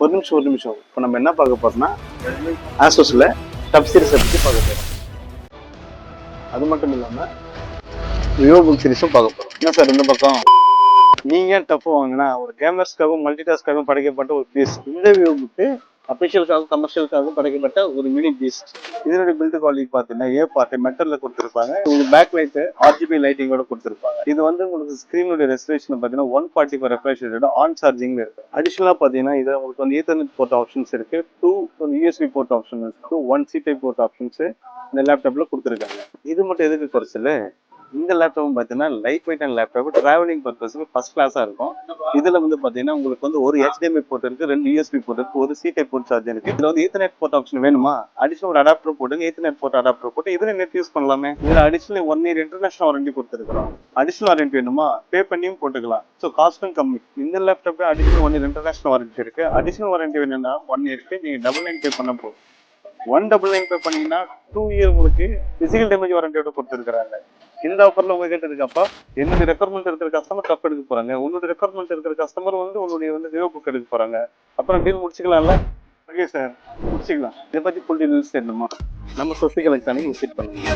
ஒரு நிமிஷம் இப்போ நம்ம என்ன பார்க்க போறோம்னா ஆசோஸ்ல டப் சீரிஸை பற்றி பார்க்க போறோம். அது மட்டும் இல்லாம விவோ புக் சீரிஸும் பார்க்க போறோம். என்ன சார் இந்த பக்கம் நீங்க ஏன் டப் வாங்கினா ஒரு கேமர்ஸ்க்காகவும் மல்டிடாஸ்க்காகவும் படைக்கப்பட்ட ஒரு பீஸ். இந்த விவோ புக்கு அபிஷியலுக்காகவும் கமர்ஷியலுக்காகவும் படைக்கப்பட்ட ஒரு மினி பீஸ். இதனுடைய பில்டு குவாலிட்டி பார்த்தீங்கன்னா ஏ பார்ட் மெட்டல்ல கொடுத்துருப்பாங்க. உங்களுக்கு பேக் லைட் RGB லைட்டிங்கோட கொடுத்துருப்பாங்க. இது வந்து உங்களுக்கு ஸ்கிரீனுடைய ரெசல்யூஷன் பார்த்தீங்கன்னா 144 ரெஃப்ரெஷ் ரேட்டோட ஆன் சார்ஜிங் இருக்கு. அடிஷனலா பார்த்தீங்கன்னா இது உங்களுக்கு வந்து ஈத்தர்நெட் போர்ட் ஆப்ஷன்ஸ் இருக்கு, 2 USB போர்ட் ஆப்ஷன் இருக்கு, 1 C டைப் போர்ட் ஆப்ஷன்ஸ் இந்த லேப்டாப்ல கொடுத்துருக்காங்க. இது மட்டும் எதுக்கு குறைச்சல, இந்த லேப்டாப் பார்த்தீங்கன்னா light weight and laptop travelling பர்பஸ்க்கு ஃபர்ஸ்ட் கிளாஸா இருக்கும். இதுல வந்து பாத்தீங்கன்னா உங்களுக்கு வந்து ஒரு HDMI போர்ட் இருக்கு, 2 USB போர்ட் இருக்கு, ஒரு C டைப் போர்ட் சார்ஜர் இருக்கு. இதுல வந்து ஈத்தர்நெட் போர்ட் ஆப்ஷன் வேணுமா, அடிஷனல் ஒரு அடாப்டர் போட்டுங்க, ஈத்தர்நெட் போர்ட் அடாப்டர் போட்டு இதுல நெட் யூஸ் பண்ணலாமே. இதுல அடிஷனல் 1 இயர் இன்டர்நேஷனல் வாரண்டி கொடுத்துருக்கோம். அடிஷனல் வாரண்டி வேணுமா பே பண்ணியும் போட்டுக்கலாம். ஸோ காஸ்ட்டும் கம்மி. இந்த லேப்டாப்ல அடிஷனல் 1 இயர் இன்டர்நேஷனல் வாரண்டி இருக்கு. அடிஷனல் வாரண்டி வேணும்னா 1 இயருக்கு நீங்க 99 பே பண்ண போகும். 199 பே பண்ணீங்கன்னா 2 இயர் உங்களுக்கு பிசிக்கல் டேமேஜ் வாரண்டியோட கொடுத்துருக்காங்க. இந்த ஆஃபர்ல உங்ககிட்ட இருக்கப்பா என்னுடைய ரெக்குவயர்மெண்ட் இருக்கிற கஸ்டமர் டப் எடுக்க போறாங்க, உங்களுடைய ரெக்குவயர்மெண்ட் இருக்கிற கஸ்டமர் வந்து உங்களுடைய வந்து விவோ புக் எடுக்க போறாங்க. அப்புறம் டீல் முடிச்சுக்கலாம்ல. ஓகே சார், முடிச்சுக்கலாம். இதை பத்தி ஃபுல் டீடைல்ஸ் தெரியுமா நம்ம சொசைட்டி எலக்ட்ரானிக் விசிட் பண்ணுங்க.